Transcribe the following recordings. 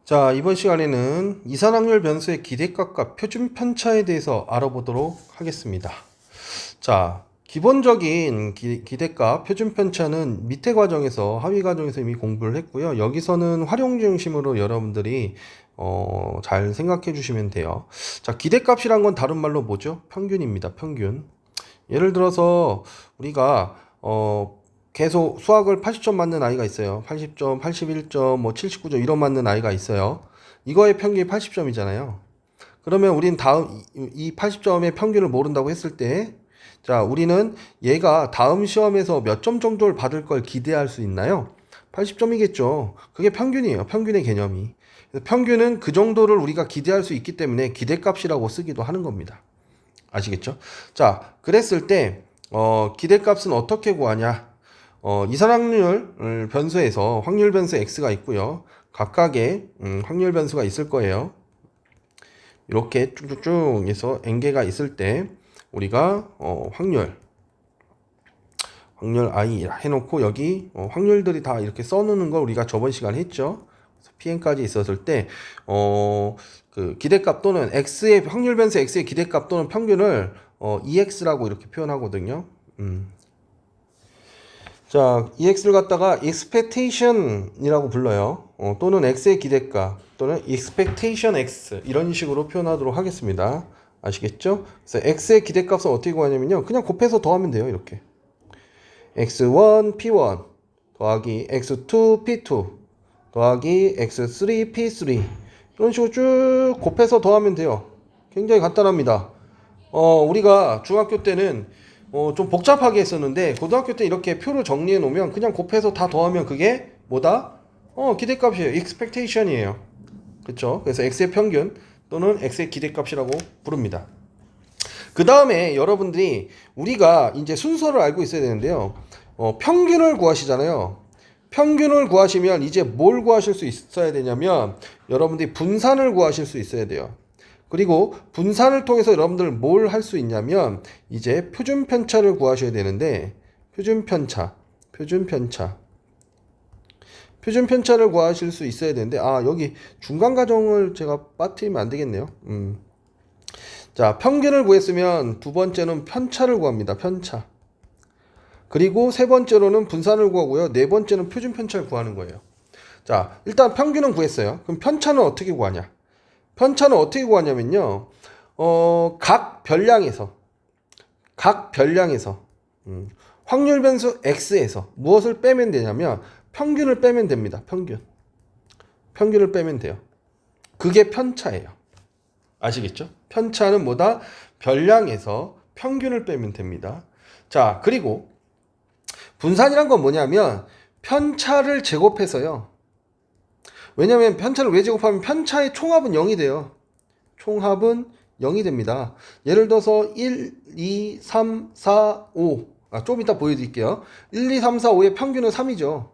자, 이번 시간에는 이산확률 변수의 기대값과 표준 편차에 대해서 알아보도록 하겠습니다. 자, 기본적인 기대값, 표준 편차는 밑에 과정에서, 하위 과정에서 이미 공부를 했고요. 여기서는 활용 중심으로 여러분들이 잘 생각해 주시면 돼요. 자, 기대값이란 건 다른 말로 뭐죠? 평균입니다. 평균. 예를 들어서 우리가 계속 수학을 80점 맞는 아이가 있어요. 80점, 81점, 뭐 79점 이런 맞는 아이가 있어요. 이거의 평균이 80점이잖아요. 그러면 우린 다음 이 80점의 평균을 모른다고 했을 때, 자, 우리는 얘가 다음 시험에서 몇 점 정도를 받을 걸 기대할 수 있나요? 80점이겠죠. 그게 평균이에요. 평균의 개념이. 그래서 평균은 그 정도를 우리가 기대할 수 있기 때문에 기대값이라고 쓰기도 하는 겁니다. 아시겠죠? 자, 그랬을 때 기대값은 어떻게 구하냐? 이산확률 변수에서 확률 변수 x가 있고요. 각각의 확률 변수가 있을 거예요. 이렇게 쭉쭉쭉 해서 n개가 있을 때 우리가 확률 i 해놓고 여기 확률들이 다 이렇게 써놓는 걸 우리가 저번 시간에 했죠. pn까지 있었을 때 그 기대값 또는 x의 확률 변수 x의 기대값 또는 평균을 ex라고 이렇게 표현하거든요. 자, ex를 갖다가 expectation이라고 불러요. 또는 x의 기대값 또는 expectation x 이런 식으로 표현하도록 하겠습니다. 아시겠죠? 그래서 x의 기대값은 어떻게 구하냐면요. 그냥 곱해서 더하면 돼요. 이렇게 x1 p1 더하기 x2 p2 더하기 x3 p3 이런 식으로 쭉 곱해서 더하면 돼요. 굉장히 간단합니다. 우리가 중학교 때는 좀 복잡하게 했었는데 고등학교 때 이렇게 표를 정리해 놓으면 그냥 곱해서 다 더하면 그게 뭐다? 기대값이에요. expectation이에요. 그쵸? 그래서 x의 평균 또는 x의 기대값이라고 부릅니다. 그 다음에 여러분들이 우리가 이제 순서를 알고 있어야 되는데요. 평균을 구하시잖아요. 평균을 구하시면 이제 뭘 구하실 수 있어야 되냐면 여러분들이 분산을 구하실 수 있어야 돼요. 그리고 분산을 통해서 여러분들 뭘 할 수 있냐면 이제 표준 편차를 구하셔야 되는데 표준 편차를 구하실 수 있어야 되는데 여기 중간 과정을 제가 빠뜨리면 안 되겠네요. 자, 평균을 구했으면 두 번째는 편차를 구합니다. 편차. 그리고 세 번째로는 분산을 구하고요. 네 번째는 표준 편차를 구하는 거예요. 자, 일단 평균은 구했어요. 그럼 편차는 어떻게 구하냐? 편차는 어떻게 구하냐면요. 각 별량에서 확률 변수 x에서 무엇을 빼면 되냐면 평균을 빼면 됩니다. 평균을 빼면 돼요. 그게 편차예요. 아시겠죠? 편차는 뭐다? 별량에서 평균을 빼면 됩니다. 자, 그리고 분산이란 건 뭐냐면 편차를 제곱해서요. 왜냐면 편차를 왜 제곱하면 편차의 총합은 0이 돼요. 총합은 0이 됩니다. 예를 들어서 1, 2, 3, 4, 5. 좀 이따 보여드릴게요. 1, 2, 3, 4, 5의 평균은 3이죠.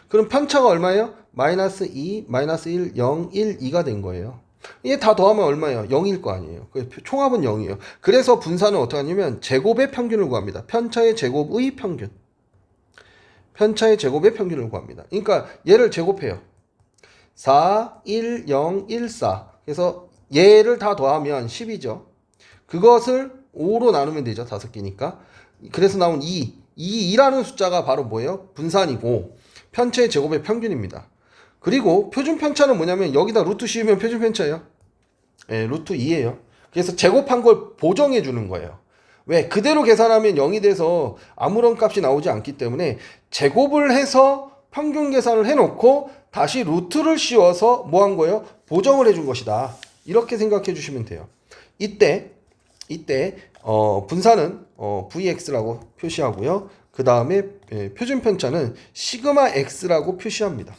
그럼 편차가 얼마예요? 마이너스 2, 마이너스 1, 0, 1, 2가 된 거예요. 이게 다 더하면 얼마예요? 0일 거 아니에요. 총합은 0이에요. 그래서 분산은 어떻게 하냐면 제곱의 평균을 구합니다. 편차의 제곱의 평균. 편차의 제곱의 평균을 구합니다. 그러니까 얘를 제곱해요. 4, 1, 0, 1, 4. 그래서 얘를 다 더하면 10이죠. 그것을 5로 나누면 되죠. 5개니까. 그래서 나온 2. 이 2라는 숫자가 바로 뭐예요? 분산이고 편차의 제곱의 평균입니다. 그리고 표준 편차는 뭐냐면 여기다 루트 씌우면 표준 편차예요. 예, 루트 2예요. 그래서 제곱한 걸 보정해 주는 거예요. 왜? 그대로 계산하면 0이 돼서 아무런 값이 나오지 않기 때문에 제곱을 해서 평균 계산을 해놓고 다시 루트를 씌워서 뭐 한 거예요? 보정을 해준 것이다. 이렇게 생각해 주시면 돼요. 이때 분산은 vx라고 표시하고요. 그 다음에 표준 편차는 시그마 x라고 표시합니다.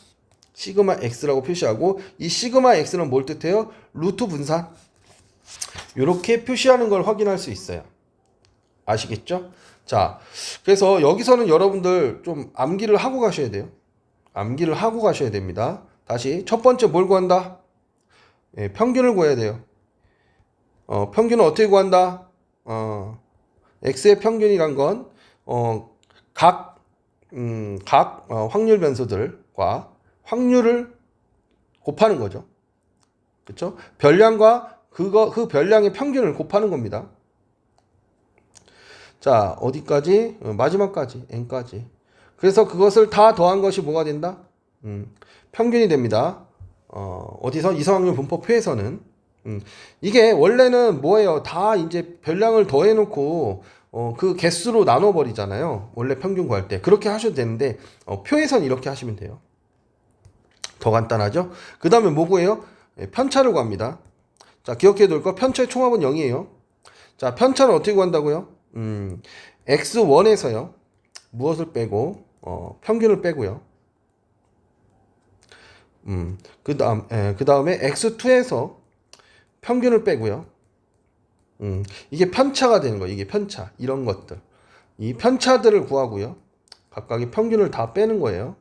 시그마 x라고 표시하고 이 시그마 x는 뭘 뜻해요? 루트 분산. 이렇게 표시하는 걸 확인할 수 있어요. 아시겠죠? 자, 그래서 여기서는 여러분들 좀 암기를 하고 가셔야 돼요. 암기를 하고 가셔야 됩니다. 다시 첫 번째 뭘 구한다? 평균을 구해야 돼요. 평균은 어떻게 구한다? x의 평균이란 건 각 확률 변수들과 확률을 곱하는 거죠. 그쵸? 별량과 그 별량의 평균을 곱하는 겁니다. 자, 어디까지? 마지막까지, n까지. 그래서 그것을 다 더한 것이 뭐가 된다? 평균이 됩니다. 어디서? 이성학률 분포표에서는. 이게 원래는 뭐예요? 다 이제 별량을 더해놓고, 그 개수로 나눠버리잖아요. 원래 평균 구할 때. 그렇게 하셔도 되는데, 표에선 이렇게 하시면 돼요. 더 간단하죠? 그 다음에 뭐 구해요? 편차를 구합니다. 자, 기억해 둘 거. 편차의 총합은 0이에요. 자, 편차를 어떻게 구한다고요? x1에서요. 무엇을 빼고, 평균을 빼고요. 그 다음에 x2에서 평균을 빼고요. 이게 편차가 되는 거예요. 이게 편차. 이런 것들. 이 편차들을 구하고요. 각각의 평균을 다 빼는 거예요.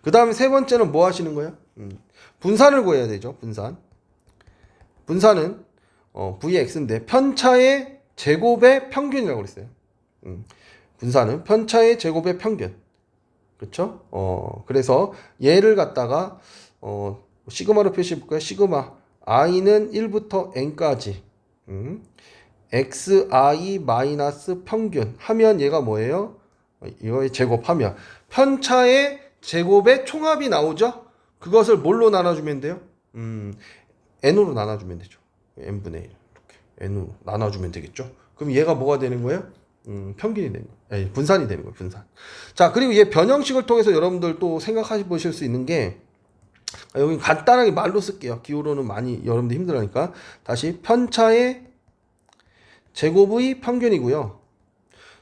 그 다음에 세 번째는 뭐 하시는 거예요? 분산을 구해야 되죠. 분산은 vx인데 편차의 제곱의 평균이라고 그랬어요. 분산은 편차의 제곱의 평균. 그렇죠? 그래서 얘를 갖다가 시그마로 표시해 볼까요? 시그마 i는 1부터 n까지 xi 마이너스 평균 하면 얘가 뭐예요? 이거의 제곱하면 편차의 제곱의 총합이 나오죠? 그것을 뭘로 나눠주면 돼요? n으로 나눠주면 되죠. n분의 1 이렇게 n으로 나눠주면 되겠죠? 그럼 얘가 뭐가 되는 거예요? 평균이 되는 거예요. 아니, 분산이 되는 거예요. 분산. 자, 그리고 얘 변형식을 통해서 여러분들 또 생각해 보실 수 있는 게 여기 간단하게 말로 쓸게요. 기호로는 많이 여러분들 힘들어하니까. 다시 편차의 제곱의 평균이고요.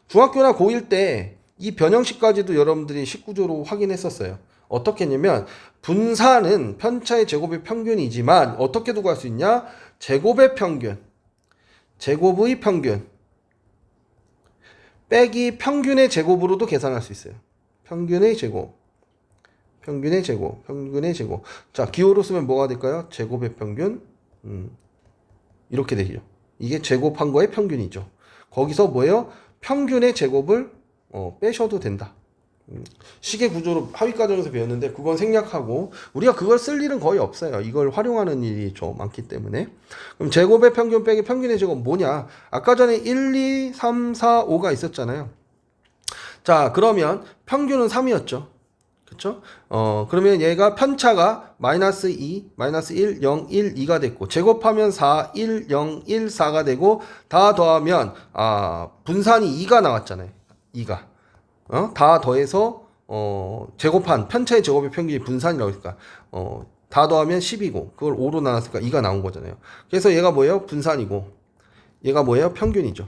중학교나 고1 때 이 변형식까지도 여러분들이 식구조로 확인했었어요. 어떻게 했냐면 분산은 편차의 제곱의 평균이지만 어떻게 두고 할 수 있냐? 제곱의 평균, 제곱의 평균 빼기 평균의 제곱으로도 계산할 수 있어요. 평균의 제곱, 평균의 제곱, 평균의 제곱. 자, 기호로 쓰면 뭐가 될까요? 제곱의 평균. 이렇게 되죠. 이게 제곱한 거의 평균이죠. 거기서 뭐예요? 평균의 제곱을 빼셔도 된다. 식의 구조로 하위 과정에서 배웠는데 그건 생략하고 우리가 그걸 쓸 일은 거의 없어요. 이걸 활용하는 일이 좀 많기 때문에. 그럼 제곱의 평균 빼기 평균의 제곱 뭐냐? 아까 전에 1, 2, 3, 4, 5가 있었잖아요. 자, 그러면 평균은 3이었죠. 그쵸? 그러면 얘가 편차가 마이너스 2, 마이너스 1, 0, 1, 2가 됐고 제곱하면 4, 1, 0, 1, 4가 되고 다 더하면 분산이 2가 나왔잖아요. 2가. 다 더해서 제곱한 편차의 제곱의 평균이 분산이라고 했으니까 다 더하면 10이고 그걸 5로 나눴으니까 2가 나온 거잖아요. 그래서 얘가 뭐예요? 분산이고 얘가 뭐예요? 평균이죠.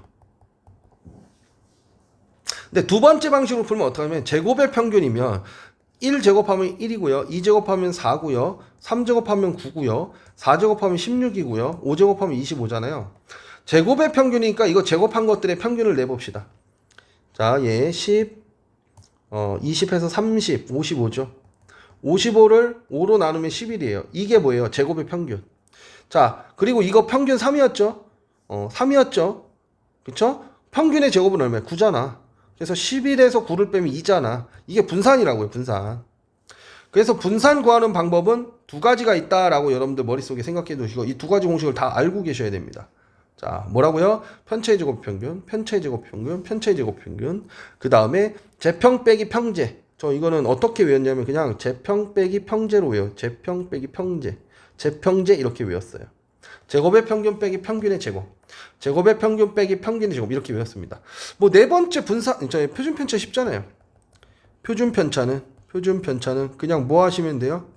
근데 두 번째 방식으로 풀면 어떻게 하면 제곱의 평균이면 1제곱하면 1이고요. 2제곱하면 4고요. 3제곱하면 9고요. 4제곱하면 16이고요. 5제곱하면 25잖아요. 제곱의 평균이니까 이거 제곱한 것들의 평균을 내봅시다. 자, 얘 10, 20에서 30, 55죠. 55를 5로 나누면 11이에요. 이게 뭐예요? 제곱의 평균. 자, 그리고 이거 평균 3이었죠? 3이었죠? 그쵸? 평균의 제곱은 얼마야? 9잖아. 그래서 11에서 9를 빼면 2잖아. 이게 분산이라고요, 분산. 그래서 분산 구하는 방법은 두 가지가 있다라고 여러분들 머릿속에 생각해 두시고 이 두 가지 공식을 다 알고 계셔야 됩니다. 자, 뭐라고요? 편차의 제곱 평균, 편차의 제곱 평균, 편차의 제곱 평균. 그 다음에 제평 빼기 평제. 저 이거는 어떻게 외웠냐면 그냥 제평 빼기 평제로 외워요. 제평 빼기 평제. 제평제 이렇게 외웠어요. 제곱의 평균 빼기 평균의 제곱. 제곱의 평균 빼기 평균의 제곱 이렇게 외웠습니다. 뭐 네 번째 분산, 저희 표준 편차 쉽잖아요. 표준 편차는 그냥 뭐 하시면 돼요?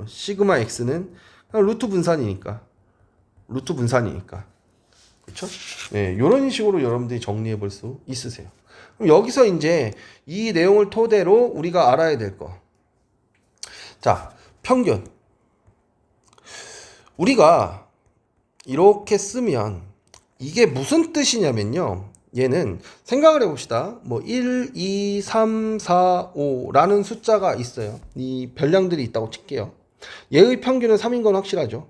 시그마 x는 그냥 루트 분산이니까. 그렇죠? 네, 이런 식으로 여러분들이 정리해 볼 수 있으세요. 그럼 여기서 이제 이 내용을 토대로 우리가 알아야 될 거. 자, 평균. 우리가 이렇게 쓰면 이게 무슨 뜻이냐면요. 얘는 생각을 해봅시다. 뭐 1, 2, 3, 4, 5라는 숫자가 있어요. 이 별량들이 있다고 칠게요. 얘의 평균은 3인 건 확실하죠.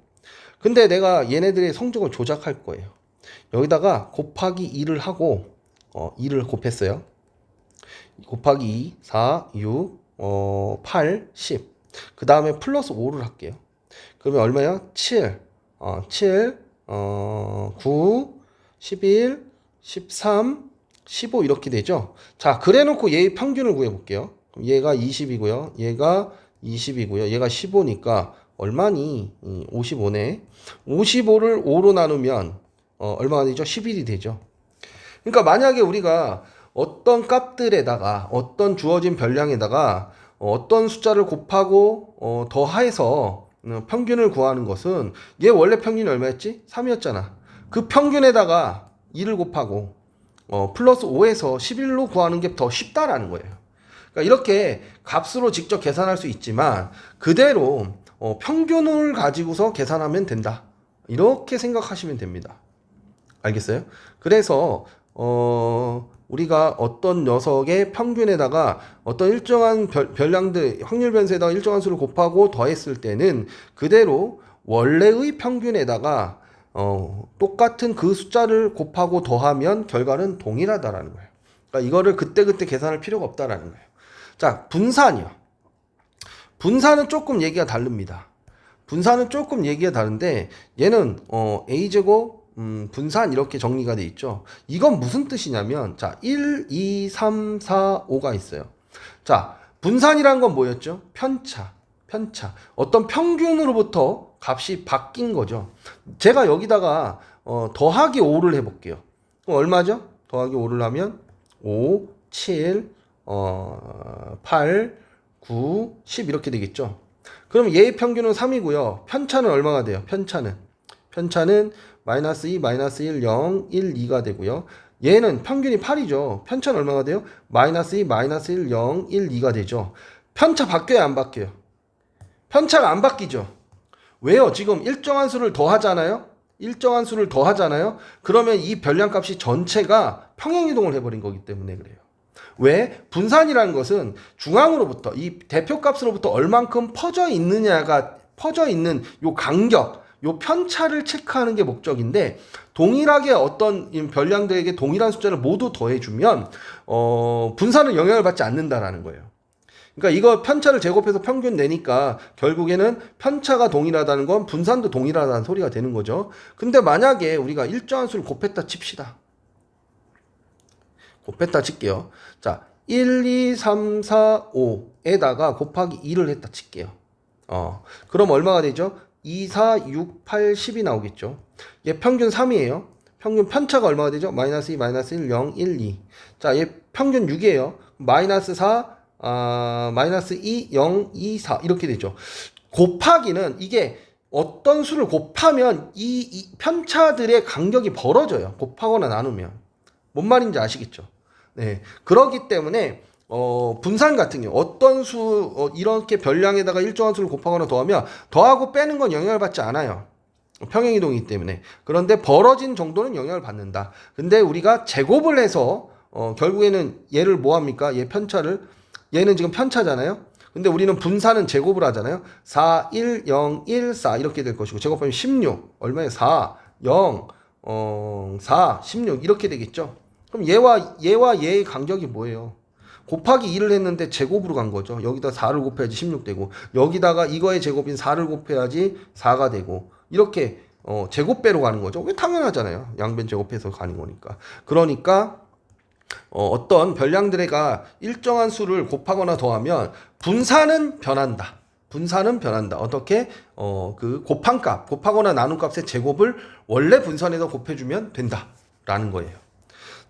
근데 내가 얘네들의 성적을 조작할 거예요. 여기다가 곱하기 2를 하고 2를 곱했어요. 곱하기 2, 4, 6, 8, 10. 그 다음에 플러스 5를 할게요. 그러면 얼마예요? 7, 9, 11, 13, 15 이렇게 되죠. 자, 그래놓고 얘의 평균을 구해볼게요. 그럼 얘가 20이고요. 얘가 20이고요. 얘가 15니까 얼마니? 55네. 55를 5로 나누면 얼마가 되죠? 11이 되죠. 그러니까 만약에 우리가 어떤 값들에다가 어떤 주어진 별량에다가 어떤 숫자를 곱하고 더해서 평균을 구하는 것은 얘 원래 평균이 얼마였지? 3이었잖아. 그 평균에다가 2를 곱하고 플러스 5에서 11로 구하는 게 더 쉽다라는 거예요. 그러니까 이렇게 값으로 직접 계산할 수 있지만 그대로 평균을 가지고서 계산하면 된다. 이렇게 생각하시면 됩니다. 알겠어요? 그래서 우리가 어떤 녀석의 평균에다가 어떤 일정한 별량들 확률 변수에다가 일정한 수를 곱하고 더했을 때는 그대로 원래의 평균에다가 똑같은 그 숫자를 곱하고 더하면 결과는 동일하다라는 거예요. 그러니까 이거를 그때그때 계산할 필요가 없다라는 거예요. 자, 분산이요. 분산은 조금 얘기가 다릅니다. 분산은 조금 얘기가 다른데 얘는 a제곱 분산 이렇게 정리가 돼 있죠. 이건 무슨 뜻이냐면 자 1, 2, 3, 4, 5가 있어요. 자 분산이란 건 뭐였죠? 편차. 어떤 평균으로부터 값이 바뀐 거죠. 제가 여기다가 더하기 5를 해볼게요. 그럼 얼마죠? 더하기 5를 하면 5, 7, 8, 9, 10 이렇게 되겠죠. 그럼 얘의 평균은 3이고요. 편차는 얼마가 돼요? 편차는 마이너스 2, 마이너스 1, 0, 1, 2가 되고요. 얘는 평균이 8이죠. 편차는 얼마가 돼요? 마이너스 2, 마이너스 1, 0, 1, 2가 되죠. 편차 바뀌어요? 안 바뀌어요? 편차가 안 바뀌죠. 왜요? 지금 일정한 수를 더하잖아요. 그러면 이 별량값이 전체가 평행이동을 해버린 거기 때문에 그래요. 왜? 분산이라는 것은 중앙으로부터 이 대표값으로부터 얼만큼 퍼져 있는 요 간격, 요 편차를 체크하는 게 목적인데 동일하게 어떤 별량들에게 동일한 숫자를 모두 더해주면 분산은 영향을 받지 않는다라는 거예요. 그러니까 이거 편차를 제곱해서 평균 내니까 결국에는 편차가 동일하다는 건 분산도 동일하다는 소리가 되는 거죠. 근데 만약에 우리가 일정한 수를 곱했다 칩시다. 곱했다 칠게요. 자, 1, 2, 3, 4, 5에다가 곱하기 2를 했다 칠게요. 그럼 얼마가 되죠? 2, 4, 6, 8, 10이 나오겠죠. 얘 평균 3이에요. 평균 편차가 얼마가 되죠? 마이너스 2, 마이너스 1, 0, 1, 2. 자, 얘 평균 6이에요. 마이너스 4, 마이너스 2, 0, 2, 4 이렇게 되죠. 곱하기는 이게 어떤 수를 곱하면 이 편차들의 간격이 벌어져요. 곱하거나 나누면. 뭔 말인지 아시겠죠? 네. 그렇기 때문에 분산 같은 경우 어떤 수 이렇게 별량에다가 일정한 수를 곱하거나 더하면 더하고 빼는 건 영향을 받지 않아요. 평행이동이기 때문에. 그런데 벌어진 정도는 영향을 받는다. 근데 우리가 제곱을 해서 결국에는 얘를 뭐 합니까? 얘는 지금 편차잖아요. 근데 우리는 분산은 제곱을 하잖아요. 4, 1, 0, 1, 4 이렇게 될 것이고 제곱하면 16 얼마예요? 4, 0, 4, 16 이렇게 되겠죠. 그럼 얘와 얘의 간격이 뭐예요? 곱하기 2를 했는데 제곱으로 간 거죠. 여기다 4를 곱해야지 16 되고 여기다가 이거의 제곱인 4를 곱해야지 4가 되고 이렇게 제곱배로 가는 거죠. 왜 당연하잖아요. 양변 제곱해서 가는 거니까. 그러니까 어떤 별량들에가 일정한 수를 곱하거나 더하면 분산은 변한다. 어떻게? 그 곱한 값, 곱하거나 나눈 값의 제곱을 원래 분산에서 곱해주면 된다라는 거예요.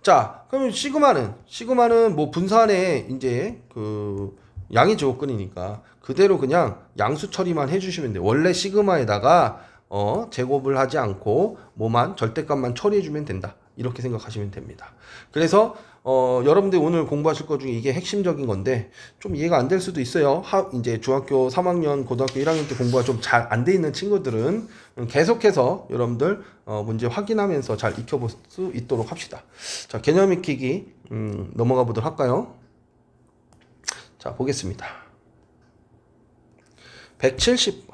자, 그러면 시그마는 뭐 분산에 이제 그 양의 제곱근이니까 그대로 그냥 양수 처리만 해주시면 돼요. 원래 시그마에다가 제곱을 하지 않고 뭐만 절대값만 처리해주면 된다. 이렇게 생각하시면 됩니다. 그래서 여러분들 오늘 공부하실 것 중에 이게 핵심적인 건데 좀 이해가 안 될 수도 있어요. 이제 중학교 3학년, 고등학교 1학년 때 공부가 좀 잘 안 돼 있는 친구들은 계속해서 여러분들 문제 확인하면서 잘 익혀볼 수 있도록 합시다. 자, 개념 익히기 넘어가 보도록 할까요? 자, 보겠습니다. 170번.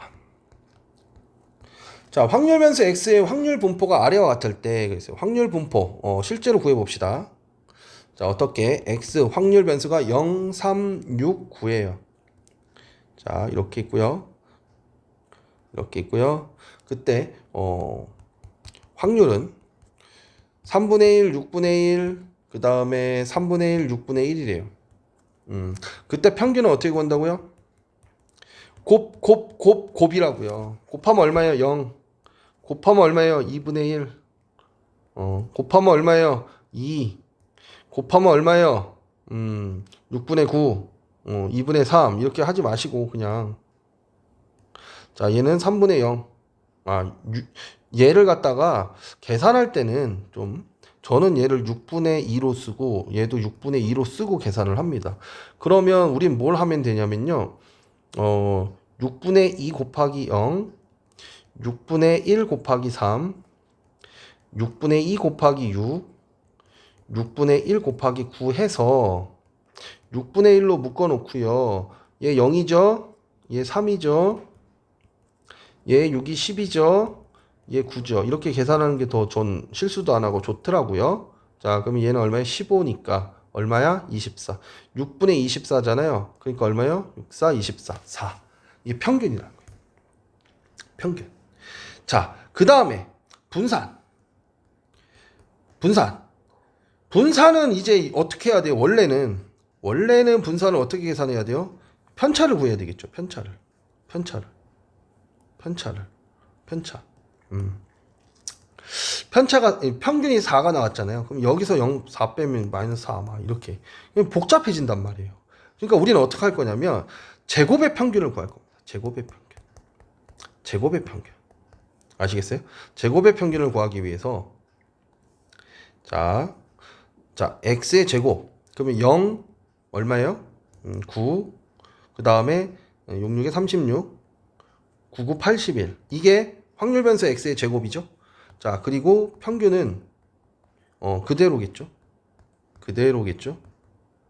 자, 확률 변수 x의 확률 분포가 아래와 같을 때 그래서 확률 분포 실제로 구해 봅시다. 자, 어떻게 x 확률 변수가 0, 3, 6, 9예요. 자, 이렇게 있고요. 이렇게 있고요. 그때 확률은 3분의 1, 6분의 1, 그 다음에 3분의 1, 6분의 1이래요. 그때 평균은 어떻게 구한다고요? 곱이라고요. 곱하면 얼마예요? 0. 곱하면 얼마예요? 2분의 1. 곱하면 얼마예요? 2. 곱하면 얼마예요? 6분의 9. 2분의 3. 이렇게 하지 마시고 그냥. 자, 얘는 3분의 0. 얘를 갖다가 계산할 때는 저는 얘를 6분의 2로 쓰고 얘도 6분의 2로 쓰고 계산을 합니다. 그러면 우린 뭘 하면 되냐면요. 6분의 2 곱하기 0, 6분의 1 곱하기 3, 6분의 2 곱하기 6, 6분의 1 곱하기 9 해서 6분의 1로 묶어 놓고요. 얘 0이죠? 얘 3이죠? 얘 6이 10이죠? 얘 9죠? 이렇게 계산하는 게 더 전 실수도 안 하고 좋더라고요. 자, 그러면 얘는 얼마야? 15니까 얼마야? 24. 6분의 24잖아요. 그러니까 얼마요? 6, 4, 24. 4. 이게 평균이라는 거예요. 평균. 자, 그 다음에 분산. 분산은 이제 어떻게 해야 돼요? 원래는 분산을 어떻게 계산해야 돼요? 편차를 구해야 되겠죠. 편차. 편차가 평균이 4가 나왔잖아요. 그럼 여기서 4 빼면 마이너스 4 막 이렇게 복잡해진단 말이에요. 그러니까 우리는 어떻게 할 거냐면 제곱의 평균을 구할 겁니다. 제곱의 평균. 아시겠어요? 제곱의 평균을 구하기 위해서 자, x의 제곱. 그러면 0 얼마예요? 9. 그 다음에 66에 36. 99, 81. 이게 확률 변수 x의 제곱이죠. 자, 그리고 평균은 그대로겠죠.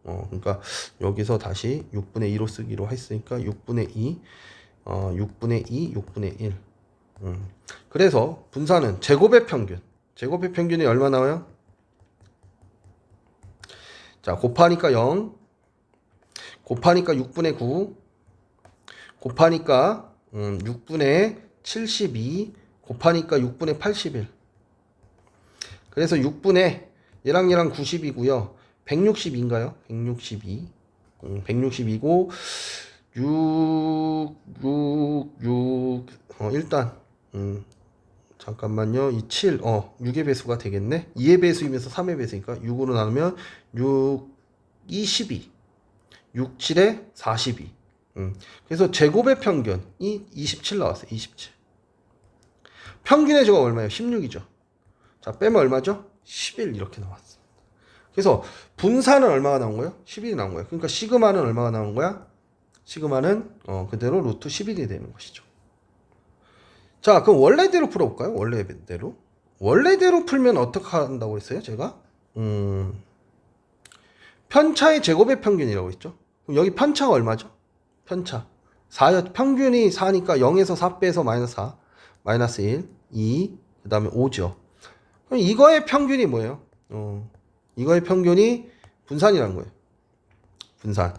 그러니까 여기서 다시 6분의 2로 쓰기로 했으니까 6분의 2, 6분의 1. 그래서 분산은 제곱의 평균이 얼마 나와요? 자, 곱하니까 0, 곱하니까 6분의 9, 곱하니까 6분의 72, 곱하니까 6분의 81. 그래서 6분의 얘랑 90이고요. 162인가요? 162. 162고 일단 잠깐만요. 이 7, 6의 배수가 되겠네. 2의 배수이면서 3의 배수니까 6으로 나누면 6, 22. 6, 7에 42. 그래서 제곱의 평균이 27 나왔어요. 27. 평균의 제곱 얼마예요? 16이죠. 자, 빼면 얼마죠? 11 이렇게 나왔어. 그래서 분산은 얼마가 나온 거예요? 11이 나온 거예요. 그러니까 시그마는 얼마가 나온 거야? 시그마는 그대로 루트 11이 되는 것이죠. 자, 그럼 원래대로 풀어볼까요? 원래대로 풀면 어떻게 한다고 했어요? 제가 편차의 제곱의 평균이라고 했죠. 그럼 여기 편차가 얼마죠? 편차 4, 평균이 4니까 0에서 4 빼서 마이너스 4, 마이너스 1, 2, 그 다음에 5죠. 그럼 이거의 평균이 뭐예요? 이거의 평균이 분산이라는 거예요. 분산.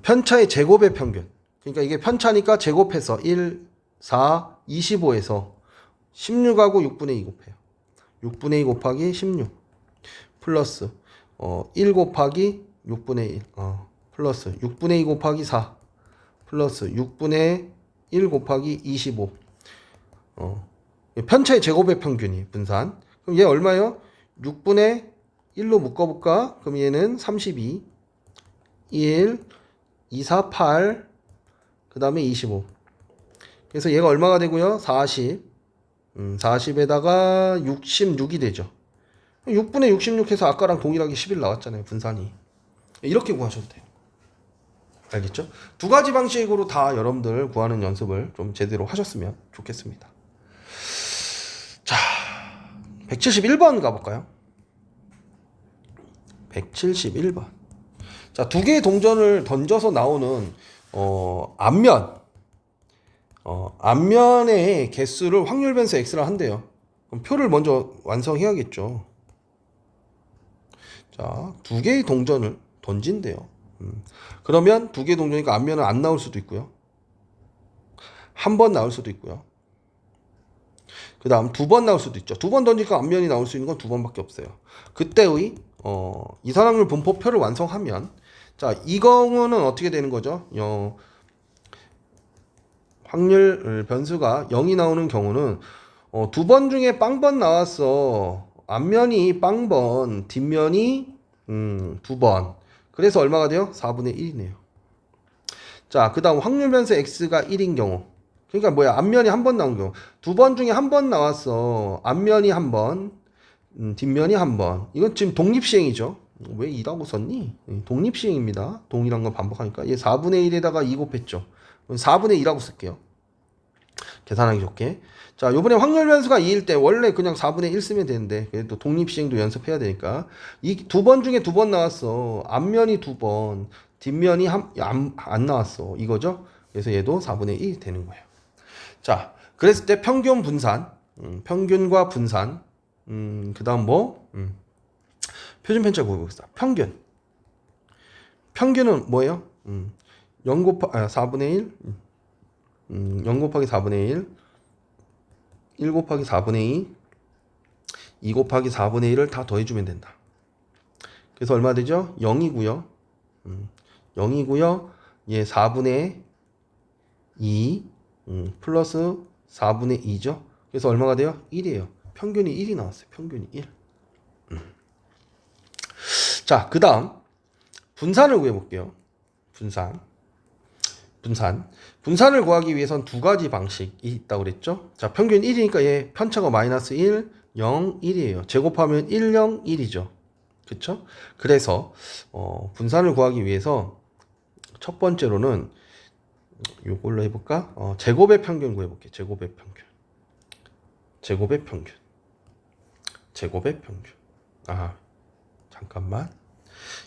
편차의 제곱의 평균. 그러니까 이게 편차니까 제곱해서 1, 4, 25에서 16하고 6분의 2 곱해요. 6분의 2 곱하기 16 플러스 1 곱하기 6분의 1 플러스 6분의 2 곱하기 4 플러스 6분의 1 곱하기 25 편차의 제곱의 평균이 분산. 그럼 얘 얼마예요? 6분의 1로 묶어볼까? 그럼 얘는 32 1 2, 4, 8 그 다음에 25. 그래서 얘가 얼마가 되고요? 40 40에다가 66이 되죠. 6분의 66 해서 아까랑 동일하게 11 나왔잖아요. 분산이. 이렇게 구하셔도 돼요. 알겠죠? 두 가지 방식으로 다 여러분들 구하는 연습을 좀 제대로 하셨으면 좋겠습니다. 자, 171번 가볼까요? 171번. 자, 두 개의 동전을 던져서 나오는 앞면의 개수를 확률 변수 x라 한대요. 그럼 표를 먼저 완성해야겠죠. 자, 두 개의 동전을 던진대요. 그러면 두 개의 동전이니까 앞면은 안 나올 수도 있고요. 한 번 나올 수도 있고요. 그 다음 두 번 나올 수도 있죠. 두 번 던지니까 앞면이 나올 수 있는 건 두 번밖에 없어요. 그때의 이산확률 분포표를 완성하면, 자, 이 경우는 어떻게 되는 거죠? 확률 변수가 0이 나오는 경우는 두 번 중에 빵번 나왔어. 앞면이 빵번, 뒷면이 두 번. 그래서 얼마가 돼요? 4분의 1이네요. 자, 그 다음 확률 변수 x가 1인 경우. 그러니까 뭐야? 앞면이 한 번 나온 경우. 두 번 중에 한 번 나왔어. 앞면이 한 번, 뒷면이 한 번. 이건 지금 독립시행이죠. 왜 2라고 썼니? 독립시행입니다. 동일한 걸 반복하니까. 얘 4분의 1에다가 2 곱했죠. 4분의 2라고 쓸게요. 계산하기 좋게. 자, 요번에 확률 변수가 2일 때 원래 그냥 4분의 1 쓰면 되는데, 그래도 독립시행도 연습해야 되니까. 이 두 번 중에 두 번 나왔어. 앞면이 두 번, 뒷면이 안 나왔어. 이거죠? 그래서 얘도 4분의 1 되는 거예요. 자, 그랬을 때 평균 분산, 평균과 분산, 그 다음 표준 편차 구해보겠습니다. 평균은 뭐예요? 4분의 1, 0 곱하기 4분의 1, 1 곱하기 4분의 2, 2 곱하기 4분의 1을 다 더해주면 된다. 그래서 얼마 되죠? 0이고요. 0이고요. 얘 4분의 2 플러스 4분의 2죠. 그래서 얼마가 돼요? 1이에요. 평균이 1이 나왔어요. 평균이 1. 자, 그 다음 분산을 구해볼게요. 분산을 구하기 위해선 두 가지 방식이 있다고 그랬죠. 자, 평균 1이니까 얘 편차가 마이너스 1, 0, 1이에요. 제곱하면 1, 0, 1이죠. 그쵸? 그래서 분산을 구하기 위해서 첫 번째로는 요걸로 해볼까? 제곱의 평균 구해볼게요. 제곱의 평균. 아, 잠깐만.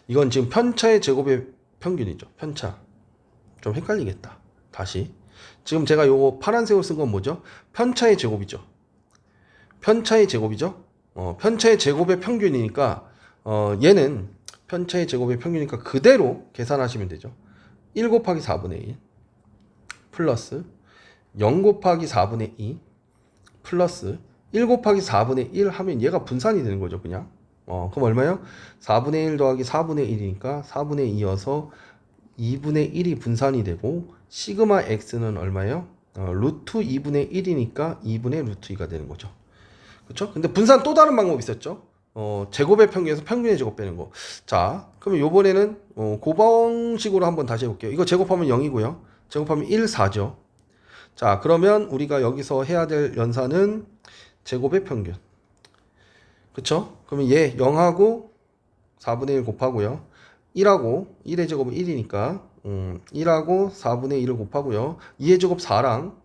이건 지금 편차의 제곱의 평균이죠. 편차. 좀 헷갈리겠다. 다시. 지금 제가 요거 파란색으로 쓴 건 뭐죠? 편차의 제곱이죠. 편차의 제곱의 평균이니까 얘는 편차의 제곱의 평균이니까 그대로 계산하시면 되죠. 1 곱하기 4분의 1 플러스 0 곱하기 4분의 2 플러스 1 곱하기 4분의 1 하면 얘가 분산이 되는 거죠. 그냥. 그럼 얼마예요? 4분의 1 더하기 4분의 1이니까 4분의 2여서 2분의 1이 분산이 되고 시그마 x는 얼마예요? 루트 2분의 1이니까 2분의 루트 2가 되는 거죠. 그렇죠? 근데 분산 또 다른 방법이 있었죠. 제곱의 평균에서 평균의 제곱 빼는 거. 자, 그러면 요번에는 고방식으로 한번 다시 해볼게요. 이거 제곱하면 0이고요. 제곱하면 1, 4죠. 자, 그러면 우리가 여기서 해야 될 연산은 제곱의 평균. 그쵸? 그러면 얘 0하고 4분의 1 곱하고요. 1하고 1의 제곱은 1이니까 1하고 4분의 1을 곱하고요. 2의 제곱 4랑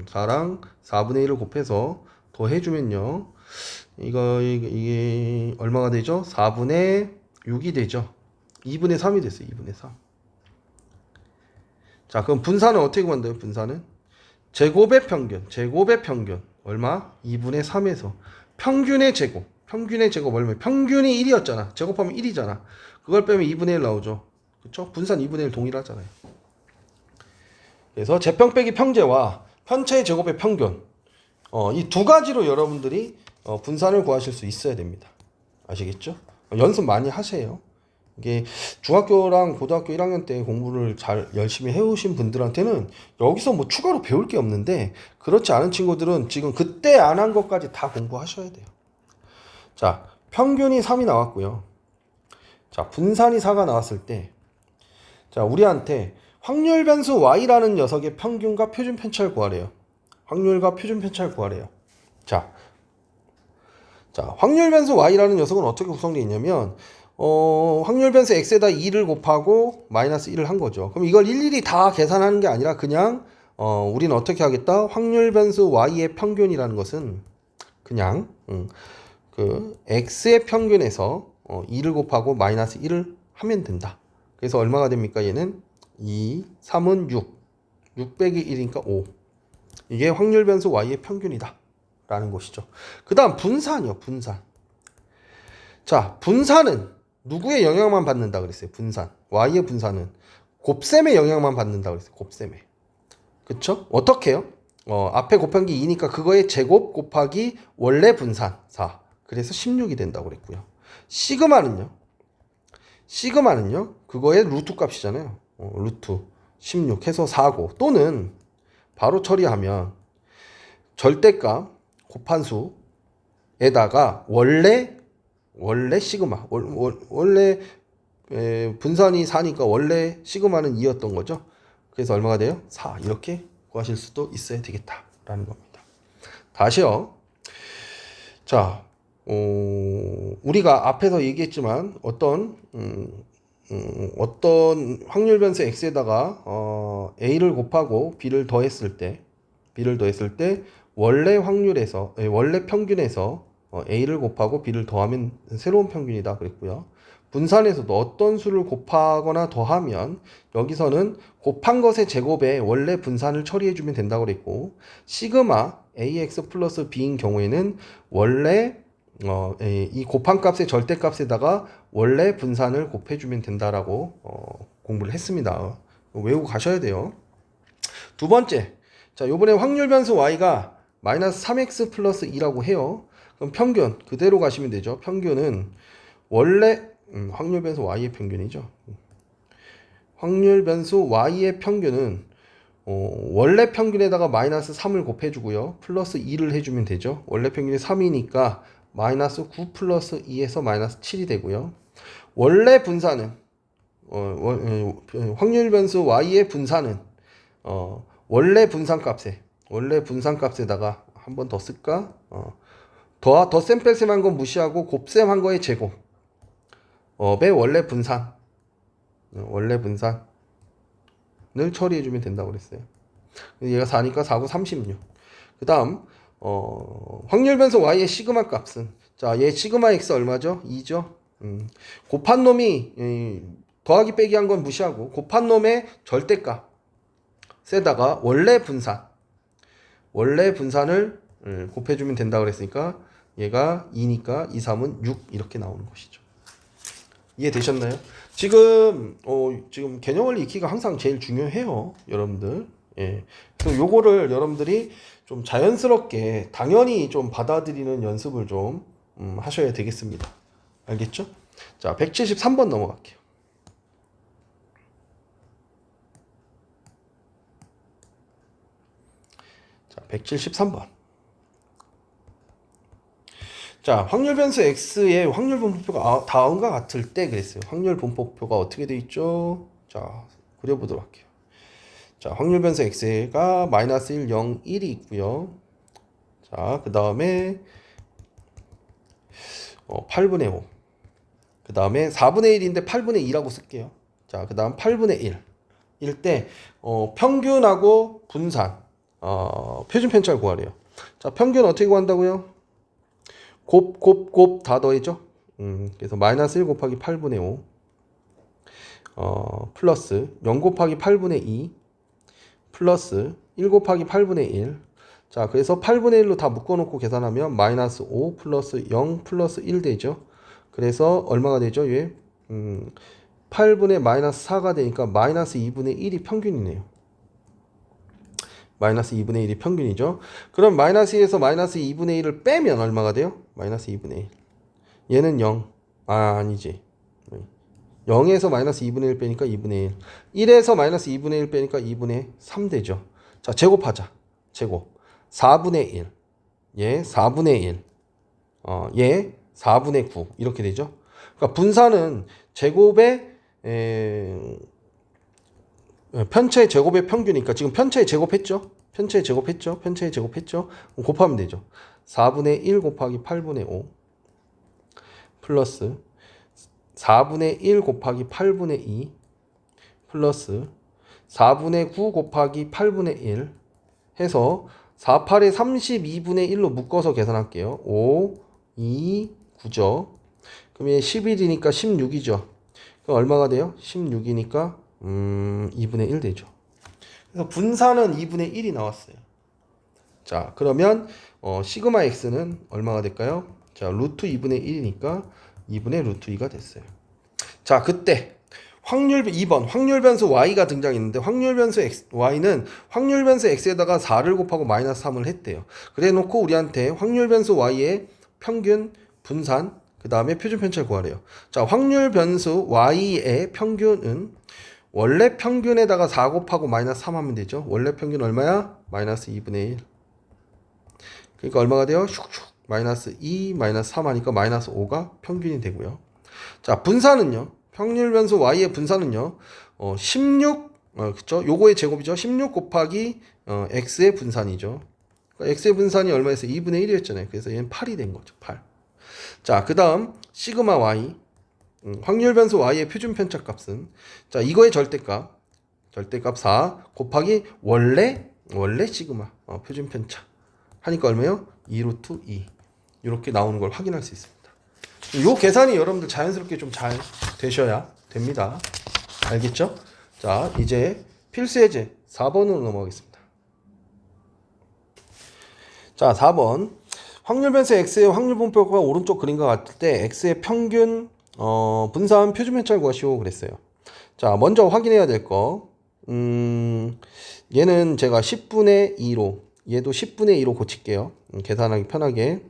4분의 1을 곱해서 더해주면요. 이게 얼마가 되죠? 4분의 6이 되죠. 2분의 3이 됐어요. 2분의 3. 자, 그럼 분산은 어떻게 구한대요? 분산은 제곱의 평균 얼마? 2분의 3에서 평균의 제곱 얼마? 평균이 1이었잖아. 제곱하면 1이잖아. 그걸 빼면 2분의 1 나오죠. 그쵸? 분산 2분의 1 동일하잖아요. 그래서 제평 빼기 평제와 편차의 제곱의 평균, 이 두 가지로 여러분들이 분산을 구하실 수 있어야 됩니다. 아시겠죠? 연습 많이 하세요. 이게 중학교랑 고등학교 1학년 때 공부를 잘 열심히 해오신 분들한테는 여기서 뭐 추가로 배울 게 없는데, 그렇지 않은 친구들은 지금 그때 안 한 것까지 다 공부하셔야 돼요. 자, 평균이 3이 나왔고요. 자, 분산이 4가 나왔을 때, 자, 우리한테 확률 변수 y라는 녀석의 평균과 표준 편차를 구하래요. 확률과 표준 편차를 구하래요. 자, 확률 변수 y라는 녀석은 어떻게 구성되어 있냐면, 확률 변수 x에다 2를 곱하고 마이너스 1을 한 거죠. 그럼 이걸 일일이 다 계산하는 게 아니라 그냥 우리는 어떻게 하겠다? 확률 변수 y의 평균이라는 것은 그냥 그 x의 평균에서 2를 곱하고 마이너스 1을 하면 된다. 그래서 얼마가 됩니까? 얘는 2, 3은 6 빼기 1이니까 5. 이게 확률 변수 y의 평균이다 라는 것이죠. 그 다음 분산이요. 분산. 자, 분산은 누구의 영향만 받는다 그랬어요? 분산. y의 분산은 곱셈의 영향만 받는다 그랬어요. 곱셈의. 그쵸? 어떻게 해요? 앞에 곱한 게 2니까 그거의 제곱 곱하기 원래 분산 4. 그래서 16이 된다고 그랬고요. 시그마는요? 시그마는요? 그거의 루트 값이잖아요. 루트 16 해서 4고 또는 바로 처리하면 절대값 곱한 수에다가 원래 시그마 원래 분산이 4니까 원래 시그마는 2였던 거죠. 그래서 얼마가 돼요? 4 이렇게 구하실 수도 있어야 되겠다라는 겁니다. 다시요. 자, 우리가 앞에서 얘기했지만 어떤 확률 변수 x에다가 a를 곱하고 b를 더했을 때 원래 확률에서 원래 평균에서 a를 곱하고 b를 더하면 새로운 평균이다 그랬고요. 분산에서도 어떤 수를 곱하거나 더하면 여기서는 곱한 것의 제곱에 원래 분산을 처리해 주면 된다고 그랬고 시그마 ax 플러스 b인 경우에는 원래 이 곱한 값의 절대값에다가 원래 분산을 곱해주면 된다라고 공부를 했습니다. 외우고 가셔야 돼요. 두 번째, 자 요번에 확률 변수 y가 마이너스 3x 플러스 2라고 해요. 그럼 평균 그대로 가시면 되죠. 평균은 원래 확률 변수 y의 평균이죠. 확률 변수 y의 평균은 원래 평균에다가 마이너스 3을 곱해주고요. 플러스 2를 해주면 되죠. 원래 평균이 3이니까 마이너스 9 플러스 2에서 마이너스 7이 되고요. 원래 분산은 확률 변수 y의 분산은 원래 분산값에다가 한 번 더 쓸까? 덧셈 뺄셈 한 건 무시하고 곱셈 한 거의 제곱 의 원래 분산을 처리해 주면 된다고 그랬어요. 얘가 4니까 4, 9, 36. 그 다음 확률 변수 y의 시그마 값은 자, 얘 시그마 x 얼마죠? 2죠. 곱한 놈이 더하기 빼기 한 건 무시하고 곱한 놈의 절대값에다가 원래 분산을 곱해주면 된다 그랬으니까 얘가 2니까 2, 3은 6 이렇게 나오는 것이죠. 이해되셨나요? 지금 개념 원리 익히기가 항상 제일 중요해요, 여러분들. 예. 그래서 요거를 여러분들이 좀 자연스럽게 당연히 좀 받아들이는 연습을 좀 하셔야 되겠습니다. 알겠죠? 자, 173번 넘어갈게요. 자, 173번. 자, 확률 변수 x의 확률 분포표가 다음과 같을 때 그랬어요. 확률 분포표가 어떻게 돼 있죠? 자, 그려보도록 할게요. 자, 확률 변수 x가 마이너스 1, 0, 1이 있고요. 자, 그 다음에 8분의 5. 그 다음에 4분의 1인데 8분의 2라고 쓸게요. 자, 그 다음 8분의 1. 일 때 평균하고 분산 표준 편차를 구하래요. 자, 평균 어떻게 구한다고요? 곱 다 더해죠. 그래서 마이너스 1 곱하기 8분의 5 플러스 0 곱하기 8분의 2 플러스 1 곱하기 8분의 1. 자, 그래서 8분의 1로 다 묶어놓고 계산하면 마이너스 5 플러스 0 플러스 1 되죠. 그래서 얼마가 되죠? 얘 8분의 마이너스 4가 되니까 마이너스 2분의 1이 평균이네요. 마이너스 2분의 1이 평균이죠. 그럼 마이너스 1에서 마이너스 2분의 1을 빼면 얼마가 돼요? 마이너스 2분의 1. 얘는 0. 아니지. 0에서 마이너스 2분의 1 빼니까 2분의 1. 1에서 마이너스 2분의 1 빼니까 2분의 3 되죠. 자, 제곱하자. 제곱. 4분의 1. 얘 4분의 1. 얘 4분의 9. 이렇게 되죠. 그러니까 분산은 제곱의 편차의 제곱의 평균이니까 지금 편차의 제곱했죠? 편차의 제곱했죠? 곱하면 되죠. 4분의 1 곱하기 8분의 5 플러스 4분의 1 곱하기 8분의 2 플러스 4분의 9 곱하기 8분의 1 해서 4, 8에 32분의 1로 묶어서 계산할게요. 5, 2, 9죠. 그럼 얘 11이니까 16이죠. 그럼 얼마가 돼요? 16이니까 2분의 1 되죠. 그래서 분산은 2분의 1이 나왔어요. 자, 그러면 시그마 x는 얼마가 될까요? 자, 루트 2분의 1이니까 2분의 루트 2가 됐어요. 자, 그때 확률 2번 확률 변수 y가 등장했는데 확률 변수 y는 확률 변수 x에다가 4를 곱하고 마이너스 3을 했대요. 그래 놓고 우리한테 확률 변수 y의 평균, 분산, 그 다음에 표준 편차를 구하래요. 자, 확률 변수 y의 평균은 원래 평균에다가 4 곱하고 마이너스 3 하면 되죠. 원래 평균 얼마야? 마이너스 2분의 1. 그러니까 얼마가 돼요? 슉슉 마이너스 2 마이너스 3 하니까 마이너스 5가 평균이 되고요. 자, 분산은요. 확률 변수 y의 분산은요. 16 그쵸? 요거의 제곱이죠. 16 곱하기 x의 분산이죠. 그러니까 x의 분산이 얼마였어요? 2분의 1이었잖아요. 그래서 얘는 8이 된 거죠. 8. 자, 그 다음 시그마 y 확률 변수 y의 표준 편차 값은 자, 이거의 절대값 4 곱하기 원래 시그마 표준 편차 하니까 얼마요? 2 루트 2 이렇게 나오는 걸 확인할 수 있습니다. 요 계산이 여러분들 자연스럽게 좀 잘 되셔야 됩니다. 알겠죠? 자, 이제 필수 예제 4번으로 넘어가겠습니다. 자, 4번 확률 변수 x의 확률 분포가 오른쪽 그림과 같을 때 x의 평균 분산 표준 편차를 구하시오 그랬어요. 자, 먼저 확인해야 될 거 얘는 제가 10분의 2로 얘도 10분의 2로 고칠게요. 계산하기 편하게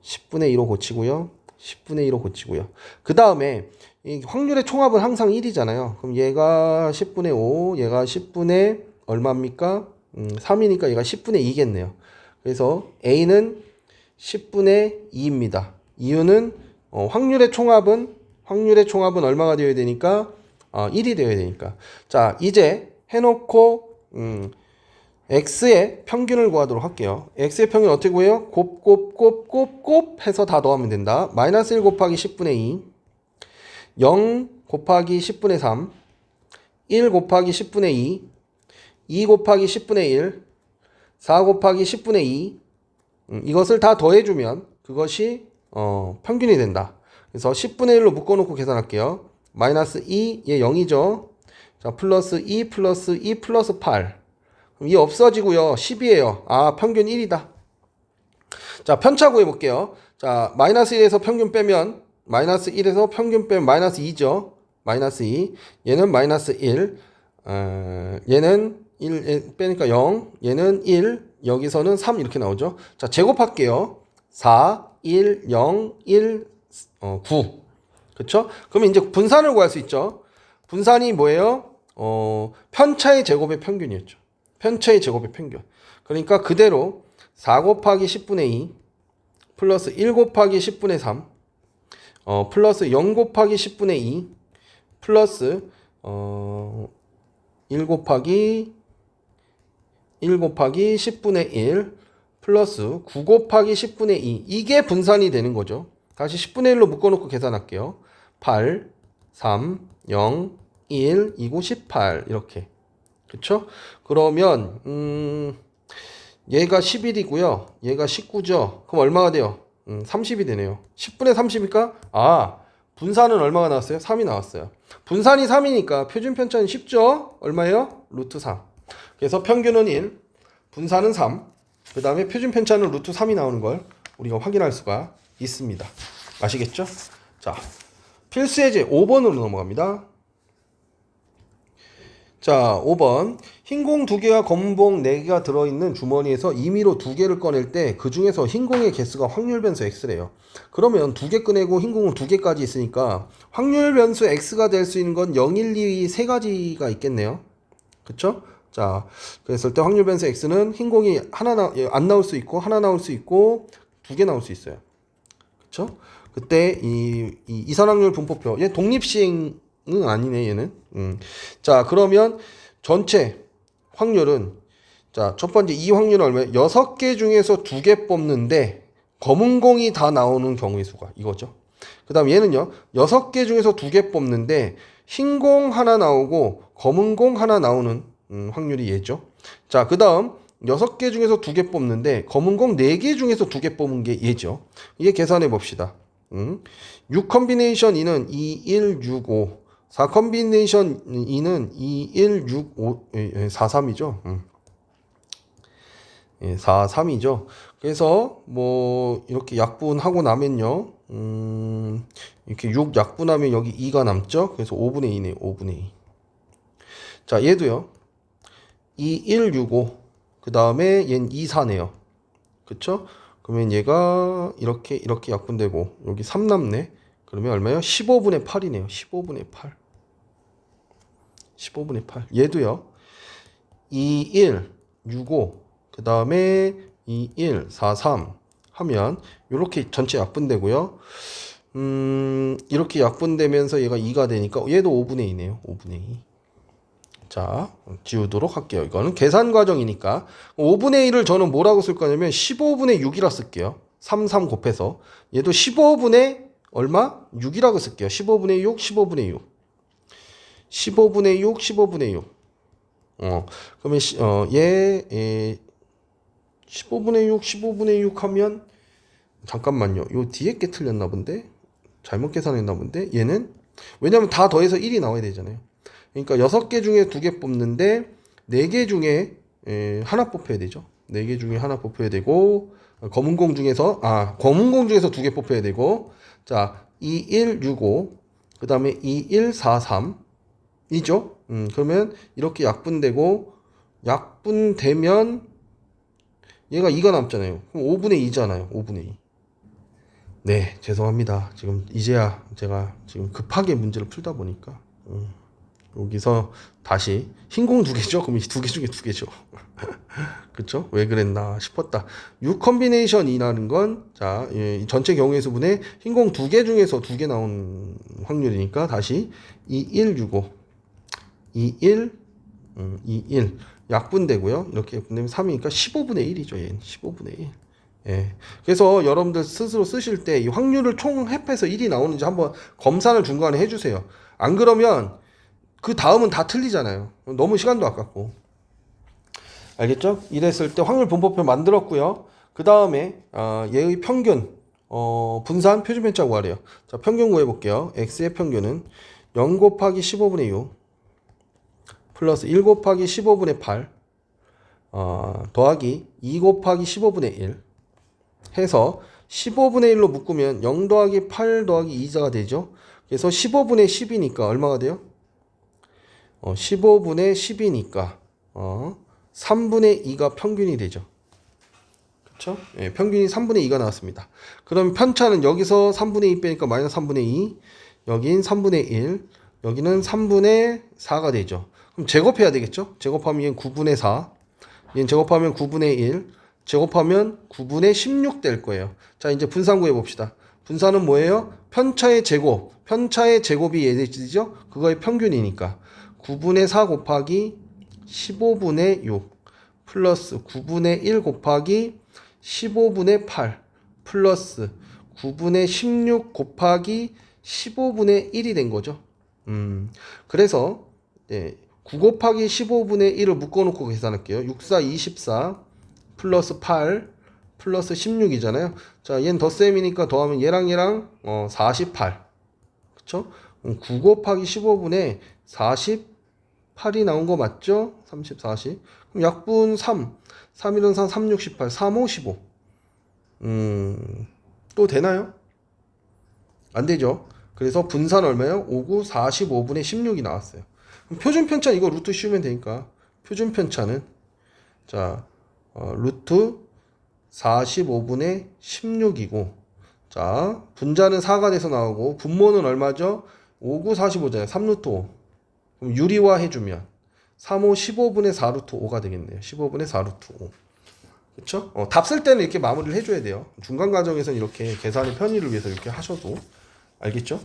10분의 2로 고치고요. 10분의 2로 고치고요. 그 다음에 이 확률의 총합은 항상 1이잖아요. 그럼 얘가 10분의 5, 얘가 10분의 얼마입니까? 3이니까 얘가 10분의 2겠네요. 그래서 A는 10분의 2입니다. 이유는 확률의 총합은 얼마가 되어야 되니까 1이 되어야 되니까. 자, 이제 해놓고 x의 평균을 구하도록 할게요. x의 평균 어떻게 구해요? 곱 해서 다 더하면 된다. 마이너스 1 곱하기 10분의 2 0 곱하기 10분의 3 1 곱하기 10분의 2 곱하기 10분의 1 4 곱하기 10분의 2 이것을 다 더해주면 그것이 평균이 된다. 그래서 10분의 1로 묶어놓고 계산할게요. 마이너스 2, 얘 0이죠. 자, 플러스 2 플러스 2 플러스 8 그럼 이 없어지고요. 10이에요. 아, 평균 1이다. 자, 편차 구해볼게요. 자, 마이너스 1에서 평균 빼면 마이너스 1에서 평균 빼면 마이너스 2죠. 마이너스 2. 얘는 마이너스 1. 얘는 1 빼니까 0. 얘는 1. 여기서는 3 이렇게 나오죠. 자, 제곱할게요. 4, 1, 0, 1, 9. 그쵸? 그러면 이제 분산을 구할 수 있죠. 분산이 뭐예요? 편차의 제곱의 평균이었죠. 편차의 제곱의 평균. 그러니까 그대로 4 곱하기 10분의 2 플러스 1 곱하기 10분의 3 플러스 0 곱하기 10분의 2 플러스 1 곱하기 10분의 1 플러스 9 곱하기 10분의 2 이게 분산이 되는 거죠. 다시 10분의 1로 묶어놓고 계산할게요. 8, 3, 0, 1, 2고 18 이렇게. 그쵸? 그러면 얘가 11이고요. 얘가 19죠. 그럼 얼마가 돼요? 30이 되네요. 10분의 30이니까 분산은 얼마가 나왔어요? 3이 나왔어요. 분산이 3이니까 표준 편차는 쉽죠? 얼마예요? 루트 3. 그래서 평균은 1, 분산은 3, 그 다음에 표준 편차는 루트 3이 나오는 걸 우리가 확인할 수가 있습니다. 아시겠죠? 자, 필수 예제 5번으로 넘어갑니다. 자, 5번. 흰공 2개와 검은공 4개가 들어있는 주머니에서 임의로 2개를 꺼낼 때 그 중에서 흰공의 개수가 확률 변수 x래요. 그러면 2개 꺼내고 흰공은 2개까지 있으니까 확률 변수 x가 될 수 있는 건 0, 1, 2, 3가지가 있겠네요. 그쵸? 자, 그랬을 때 확률 변수 x는 흰공이 안 나올 수 있고 하나 나올 수 있고 2개 나올 수 있어요. 그쵸? 그때 이산확률 분포표 얘 독립시행 아니네 얘는. 자, 그러면 전체 확률은 자, 첫 번째 이 확률은 얼마예요? 6개 중에서 2개 뽑는데 검은 공이 다 나오는 경우의 수가 이거죠. 그 다음 얘는요 6개 중에서 2개 뽑는데 흰 공 하나 나오고 검은 공 하나 나오는 확률이 얘죠. 자, 그 다음 6개 중에서 2개 뽑는데 검은 공 4개 중에서 2개 뽑은 게 얘죠. 이게 계산해 봅시다. 6 컨비네이션 2는 2, 1, 6, 5 4 컨비네이션 2는 2, 1, 6, 5, 4, 3이죠. 예, 4, 3이죠. 그래서 뭐 이렇게 약분하고 나면요. 이렇게 6 약분하면 여기 2가 남죠. 그래서 5분의 2네요. 5분의 2. 자, 얘도요. 2, 1, 6, 5. 그 다음에 얘는 2, 4네요. 그쵸? 그러면 얘가 이렇게 약분되고 여기 3 남네. 그러면 얼마요? 15분의 8이네요. 15분의 8. 15분의 8. 얘도요. 2, 1, 6, 5. 그 다음에 2, 1, 4, 3 하면 이렇게 전체 약분되고요. 이렇게 약분되면서 얘가 2가 되니까 얘도 5분의 2네요. 5분의 2. 자, 지우도록 할게요. 이거는 계산 과정이니까 5분의 1을 저는 뭐라고 쓸 거냐면 15분의 6이라 쓸게요. 3, 3 곱해서 얘도 15분의 얼마? 6이라고 쓸게요. 15분의 6, 15분의 6. 15분의 6, 15분의 6. 그러면 얘 15분의 6, 15분의 6 하면 잠깐만요. 요 뒤에 게 틀렸나 본데? 잘못 계산했나 본데? 얘는 왜냐면 다 더해서 1이 나와야 되잖아요. 그러니까 6개 중에 2개 뽑는데 4개 중에 하나 뽑혀야 되죠. 4개 중에 하나 뽑혀야 되고 검은공 중에서 2개 뽑혀야 되고 자, 2, 1, 6, 5 그 다음에 2, 1, 4, 3 이죠. 그러면 이렇게 약분되면 얘가 2가 남잖아요. 그럼 5분의 2잖아요. 5분의 2. 네, 죄송합니다. 지금 이제야 제가 지금 급하게 문제를 풀다 보니까 여기서 다시 흰공 2개죠? 그럼 2개 중에 2개죠. 그쵸? 왜 그랬나 싶었다. 6 컨비네이션이라는 건, 자, 예, 전체 경우의 수분에 흰공 2개 중에서 2개 나온 확률이니까 다시 2, 1, 6, 5. 2, 1, 2, 1. 약분되고요. 이렇게 약분되면 3이니까 15분의 1이죠. 얘는 15분의 1. 예. 그래서 여러분들 스스로 쓰실 때 이 확률을 총 합해서 1이 나오는지 한번 검사를 중간에 해주세요. 안 그러면 그 다음은 다 틀리잖아요. 너무 시간도 아깝고. 알겠죠? 이랬을 때 확률 분포표 만들었고요. 그 다음에 얘의 평균 분산 표준 편차 구하래요. 자, 평균 구해볼게요. x의 평균은 0 곱하기 15분의 6 플러스 1 곱하기 15분의 8 더하기 2 곱하기 15분의 1 해서 15분의 1로 묶으면 0 더하기 8 더하기 2가 되죠. 그래서 15분의 10이니까 얼마가 돼요? 15분의 10이니까 3분의 2가 평균이 되죠. 그렇죠? 예, 평균이 3분의 2가 나왔습니다. 그럼 편차는 여기서 3분의 2 빼니까 마이너스 3분의 2, 여긴 3분의 1, 여기는 3분의 4가 되죠. 그럼 제곱해야 되겠죠? 제곱하면 얘는 9분의 4, 얘는 제곱하면 9분의 1, 제곱하면 9분의 16 될 거예요. 자, 이제 분산 구해 봅시다. 분산은 뭐예요? 편차의 제곱. 편차의 제곱이 얘죠? 그거의 평균이니까. 9분의 4 곱하기 15분의 6 플러스 9분의 1 곱하기 15분의 8 플러스 9분의 16 곱하기 15분의 1이 된 거죠. 그래서 9 곱하기 15분의 1을 묶어놓고 계산할게요. 6, 4, 24 플러스 8 플러스 16이잖아요. 자, 얘는 덧셈이니까 더하면 얘랑 48. 그쵸? 9 곱하기 15분의 48이 나온 거 맞죠? 30, 40. 그럼 약분 3. 3, 1은 3, 3, 6, 18. 3, 5, 15. 또 되나요? 안 되죠. 그래서 분산 얼마예요? 5, 9, 45분의 16이 나왔어요. 그럼 표준 편차 이거 루트 씌우면 되니까 표준 편차는 자 루트 45분의 16이고 자 분자는 4가 돼서 나오고 분모는 얼마죠? 5, 9, 45잖아요. 3루트 5. 그럼 유리화 해주면 3, 5, 15분의 4루트 5가 되겠네요. 15분의 4루트 5. 그쵸? 답 쓸 때는 이렇게 마무리를 해줘야 돼요. 중간 과정에서는 이렇게 계산의 편의를 위해서 이렇게 하셔도 알겠죠?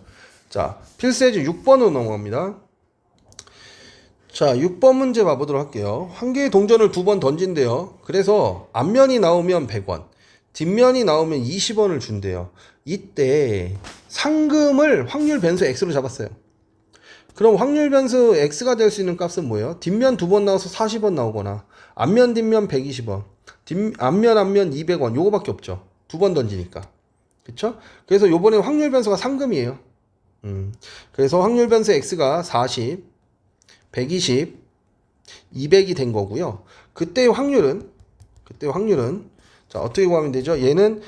자, 필수예제 6번으로 넘어갑니다. 자, 6번 문제 봐보도록 할게요. 한 개의 동전을 2번 던진대요. 그래서 앞면이 나오면 100원, 뒷면이 나오면 20원을 준대요. 이때 상금을 확률 변수 x로 잡았어요. 그럼 확률 변수 x가 될 수 있는 값은 뭐예요? 뒷면 2번 나와서 40원 나오거나 앞면 뒷면 120원, 앞면 200원 요거밖에 없죠. 2번 던지니까. 그쵸? 그래서 요번에 확률 변수가 상금이에요. 그래서 확률 변수 x가 40, 120, 200이 된 거고요. 그때의 확률은 그때 확률은 자 어떻게 구하면 되죠? 얘는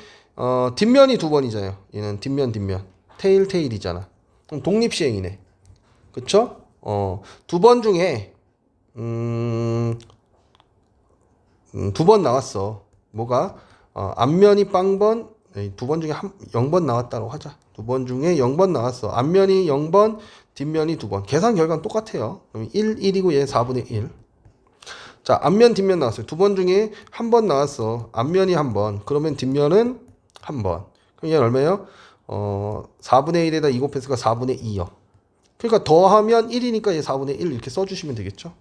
뒷면이 2번이잖아요. 얘는 뒷면 테일이잖아. 그럼 독립시행이네. 그쵸? 2번 중에 2번 나왔어. 뭐가? 앞면이 빵번 2번 중에 0번 나왔다고 하자. 2번 중에 0번 나왔어. 앞면이 0번, 뒷면이 2번. 계산 결과는 똑같아요. 그럼 1이고 얘 4분의 1. 자, 앞면, 뒷면 나왔어요. 2번 중에 1번 나왔어. 앞면이 1번. 그러면 뒷면은 1번. 그럼 얘는 얼마예요? 4분의 1에다 2 곱했으니까 4분의 2요. 그러니까 더하면 1이니까 얘 4분의 1 이렇게 써주시면 되겠죠.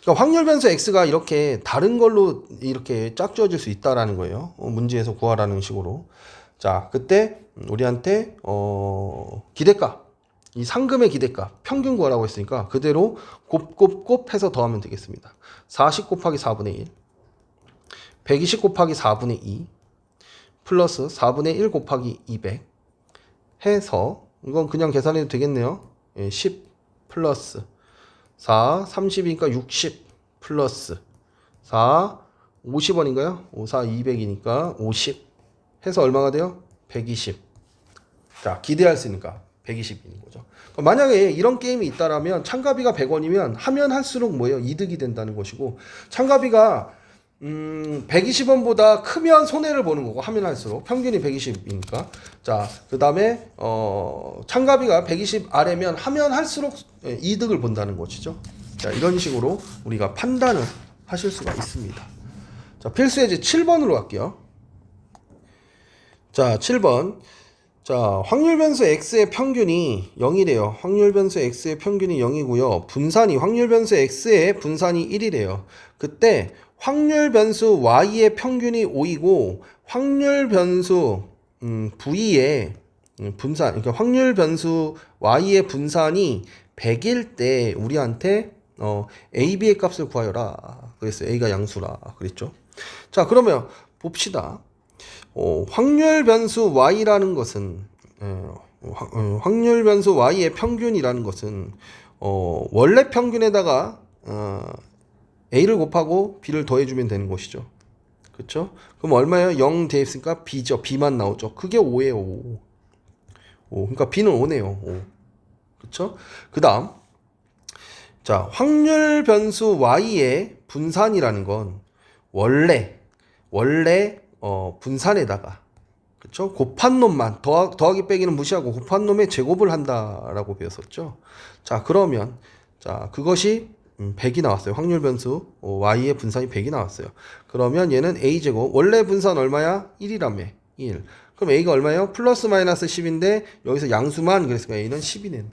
그러니까 확률 변수 x가 이렇게 다른 걸로 이렇게 짝지어질 수 있다라는 거예요. 문제에서 구하라는 식으로. 자, 그때 우리한테 기대값, 이 상금의 기대값 평균 구하라고 했으니까 그대로 곱곱곱 해서 더하면 되겠습니다. 40 곱하기 4분의 1, 120 곱하기 4분의 2 플러스 4분의 1 곱하기 200 해서 이건 그냥 계산해도 되겠네요. 10 플러스 4, 30이니까 60 플러스 4, 50원인가요? 5, 4, 200이니까 50 해서 얼마가 돼요? 120. 자, 기대할 수 있으니까 120인 거죠. 만약에 이런 게임이 있다라면 참가비가 100원이면 하면 할수록 뭐예요? 이득이 된다는 것이고 참가비가 120원보다 크면 손해를 보는 거고 하면 할수록 평균이 120이니까 자, 그다음에 참가비가 120 아래면 하면 할수록 이득을 본다는 것이죠. 자, 이런 식으로 우리가 판단을 하실 수가 있습니다. 자, 필수 예제 7번으로 갈게요. 자, 7번. 자, 확률 변수 x의 평균이 0이래요. 확률 변수 x의 평균이 0이고요. 분산이 확률 변수 x의 분산이 1이래요. 그때 확률 변수 y의 평균이 5이고 확률 변수 v의 분산, 그러니까 확률 변수 y의 분산이 100일 때 우리한테 a, b의 값을 구하여라 그랬어요. a가 양수라 그랬죠. 자, 그러면 봅시다. 확률 변수 y라는 것은 확률 변수 y의 평균이라는 것은 원래 평균에다가 a를 곱하고 b를 더해주면 되는 것이죠. 그렇죠? 그럼 얼마예요? 0 대입했으니까 b죠. b만 나오죠. 그게 5예요. 5. 그러니까 b는 5네요. 5. 그렇죠? 그 다음 자, 확률 변수 y의 분산이라는 건 원래 분산에다가 그렇죠? 곱한 놈만 더하기 빼기는 무시하고 곱한 놈의 제곱을 한다라고 배웠었죠. 자, 그러면 자, 그것이 100이 나왔어요. 확률 변수 y의 분산이 100이 나왔어요. 그러면 얘는 a제곱 원래 분산 얼마야? 1이라며. 1. 그럼 a가 얼마예요? 플러스 마이너스 10인데 여기서 양수만 그랬으니까 a는 10이네.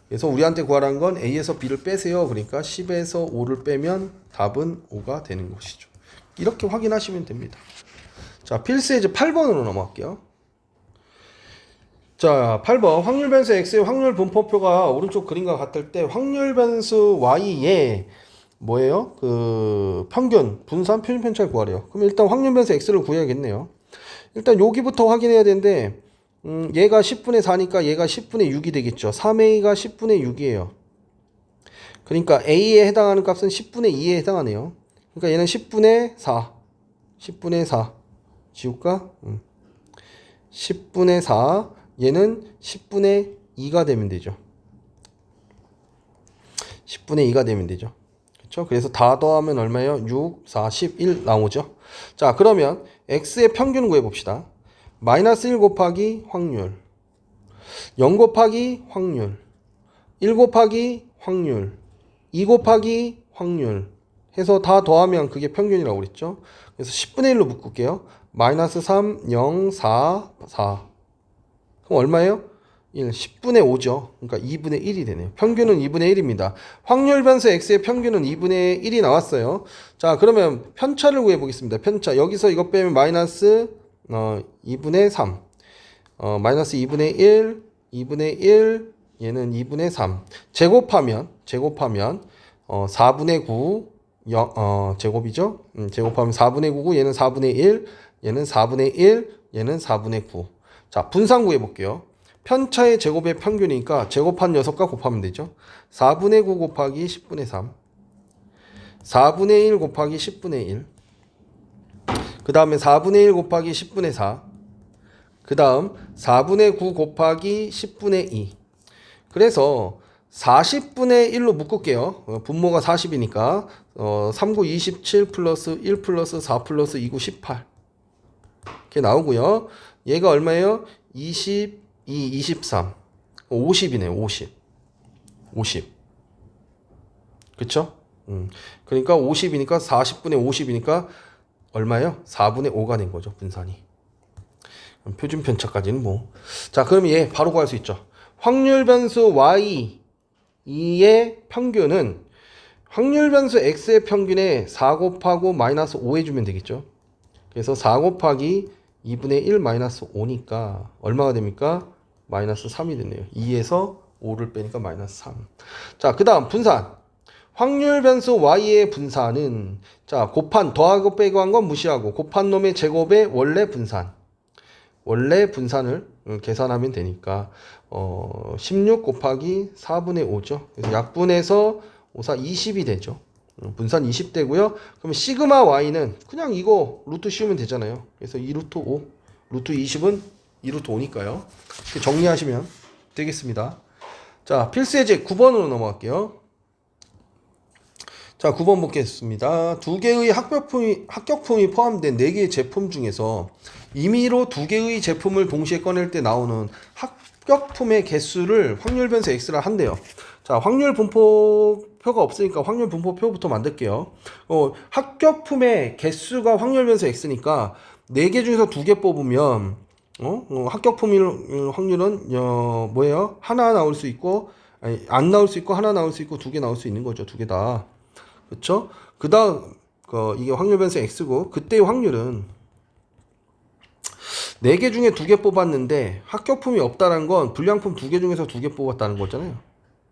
그래서 우리한테 구하라는 건 a에서 b를 빼세요. 그러니까 10에서 5를 빼면 답은 5가 되는 것이죠. 이렇게 확인하시면 됩니다. 자, 필수 예제 8번으로 넘어갈게요. 자, 8번 확률 변수 x의 확률 분포표가 오른쪽 그림과 같을 때 확률 변수 y의 뭐예요? 그 평균 분산 표준 편차를 구하래요. 그럼 일단 확률 변수 x를 구해야겠네요. 일단 여기부터 확인해야 되는데 얘가 10분의 4니까 얘가 10분의 6이 되겠죠. 3a가 10분의 6이에요. 그러니까 a에 해당하는 값은 10분의 2에 해당하네요. 그러니까 얘는 10분의 4 10분의 4 지울까? 10분의 4 얘는 10분의 2가 되면 되죠. 10분의 2가 되면 되죠. 그렇죠? 그래서 다 더하면 얼마예요? 6, 4, 11 나오죠. 자, 그러면 x의 평균 구해봅시다. 마이너스 1 곱하기 확률 0 곱하기 확률 1 곱하기 확률 2 곱하기 확률 해서 다 더하면 그게 평균이라고 그랬죠. 그래서 10분의 1로 묶을게요. 마이너스 3, 0, 4, 4 그럼 얼마예요? 1, 10분의 5죠. 그러니까 2분의 1이 되네요. 평균은 2분의 1입니다. 확률 변수 x의 평균은 2분의 1이 나왔어요. 자, 그러면 편차를 구해보겠습니다. 편차. 여기서 이거 빼면 마이너스 2분의 3. 마이너스 2분의 1, 2분의 1, 얘는 2분의 3. 제곱하면 4분의 9, 제곱이죠? 제곱하면 4분의 9고 얘는 4분의 1, 얘는 4분의 1, 얘는 4분의 9. 자, 분산 구해볼게요. 편차의 제곱의 평균이니까 제곱한 녀석과 곱하면 되죠. 4분의 9 곱하기 10분의 3. 4분의 1 곱하기 10분의 1. 그 다음에 4분의 1 곱하기 10분의 4. 그 다음 4분의 9 곱하기 10분의 2. 그래서 40분의 1로 묶을게요. 분모가 40이니까 3, 9, 27 플러스 1 플러스 4 플러스 2, 9, 18 이렇게 나오고요. 얘가 얼마예요? 22, 23 50이네요. 50 그쵸? 그러니까 50이니까 40분의 50이니까 얼마예요? 4분의 5가 된 거죠. 분산이. 표준 편차까지는 뭐. 자, 그럼 얘 바로 구할 수 있죠. 확률 변수 y2의 평균은 확률 변수 x의 평균에 4 곱하고 마이너스 5 해주면 되겠죠. 그래서 4 곱하기 2분의 1 마이너스 5니까 얼마가 됩니까? 마이너스 3이 되네요. 2에서 5를 빼니까 마이너스 3. 자, 그 다음 분산. 확률 변수 y의 분산은 자 더하고 빼고 한 건 무시하고 곱한 놈의 제곱의 원래 분산을 계산하면 되니까 16 곱하기 4분의 5죠. 그래서 약분해서 5사 20이 되죠. 분산 20 되고요. 그럼 시그마 y는 그냥 이거 루트 씌우면 되잖아요. 그래서 2루트 5, 루트 20은 2루트 5니까요. 이렇게 정리하시면 되겠습니다. 자, 필수 예제 9번으로 넘어갈게요. 자, 9번 보겠습니다. 두 개의 합격품이 포함된 4개의 제품 중에서 임의로 2개의 제품을 동시에 꺼낼 때 나오는 합격품의 개수를 확률 변수 x라 한대요. 자, 확률 분포표가 없으니까 확률 분포표부터 만들게요. 합격품의 개수가 확률 변수 x니까 4개 중에서 2개 뽑으면 합격품일 확률은 뭐예요? 하나 나올 수 있고 안 나올 수 있고 하나 나올 수 있고 2개 나올 수 있는 거죠. 2개 다. 그쵸? 그 다음 이게 확률 변수 x고 그때의 확률은 4개 중에 2개 뽑았는데 합격품이 없다는 건 불량품 2개 중에서 2개 뽑았다는 거잖아요.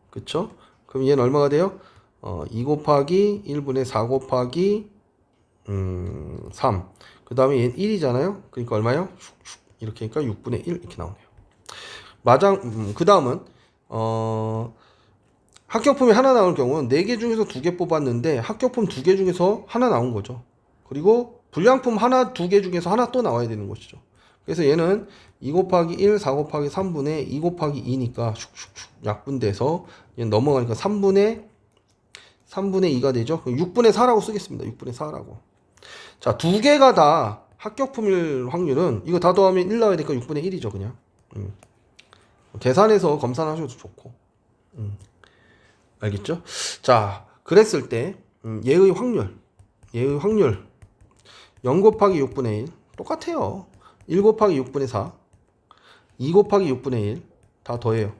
그쵸? 그럼 얘는 얼마가 돼요? 2 곱하기 1분의 4 곱하기 3. 그 다음에 얘는 1이잖아요. 그러니까 얼마요? 이렇게 하니까 6분의 1 이렇게 나오네요. 그 다음은 합격품이 하나 나올 경우는 4개 중에서 2개 뽑았는데 합격품 2개 중에서 하나 나온 거죠. 그리고 불량품 2개 중에서 하나 또 나와야 되는 것이죠. 그래서 얘는 2 곱하기 1, 4 곱하기 3분의 2 곱하기 2니까 슉슉슉 약분돼서 얘는 넘어가니까 3분의 2가 되죠. 6분의 4라고 쓰겠습니다. 6분의 4라고. 자, 2개가 다 합격품일 확률은 이거 다 더하면 1 나와야 되니까 6분의 1이죠. 그냥. 계산해서 검산하셔도 좋고. 알겠죠? 자, 그랬을 때 얘의 확률 0 곱하기 6분의 1 똑같아요. 1 곱하기 6분의 4 2 곱하기 6분의 1 다 더해요.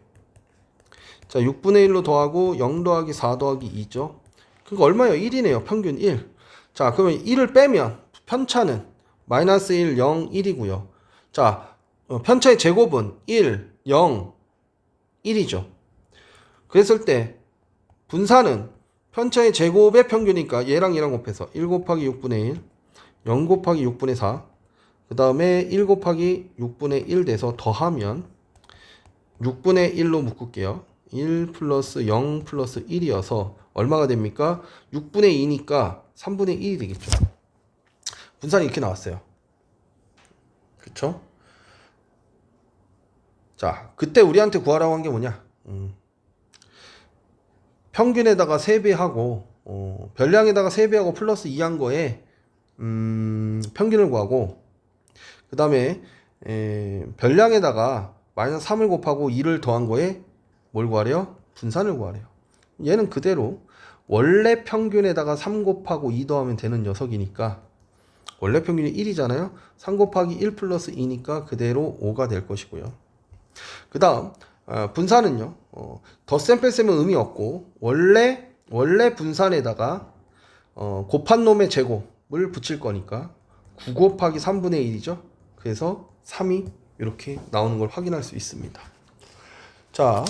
자, 6분의 1로 더하고 0 더하기 4 더하기 2죠. 그러니까 얼마예요? 1이네요. 평균 1. 자, 그러면 1을 빼면 편차는 마이너스 1, 0, 1이고요. 자, 편차의 제곱은 1, 0, 1이죠. 그랬을 때 분산은 편차의 제곱의 평균이니까 얘랑 곱해서 1 곱하기 6분의 1, 0 곱하기 6분의 4, 그 다음에 1 곱하기 6분의 1 돼서 더하면 6분의 1로 묶을게요. 1 플러스 0 플러스 1이어서 얼마가 됩니까? 6분의 2니까 3분의 1이 되겠죠. 분산이 이렇게 나왔어요. 그쵸? 자, 그때 우리한테 구하라고 한 게 뭐냐? 평균에다가 3배하고 별량에다가 3배하고 플러스 2 한 거에 평균을 구하고 그 다음에 별량에다가 마이너스 3을 곱하고 2를 더한 거에 뭘 구하래요? 분산을 구하래요. 얘는 그대로 원래 평균에다가 3 곱하고 2 더하면 되는 녀석이니까 원래 평균이 1이잖아요. 3 곱하기 1 플러스 2니까 그대로 5가 될 것이고요. 그 다음 분산은요. 덧셈 뺄셈은 의미 없고 원래 분산에다가 곱한 놈의 제곱을 붙일 거니까 9 곱하기 3분의 1이죠. 그래서 3이 이렇게 나오는 걸 확인할 수 있습니다. 자,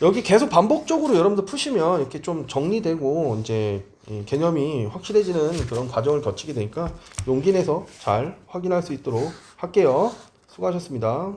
여기 계속 반복적으로 여러분들 푸시면 이렇게 좀 정리되고 이제 개념이 확실해지는 그런 과정을 거치게 되니까 용기 내서 잘 확인할 수 있도록 할게요. 수고하셨습니다.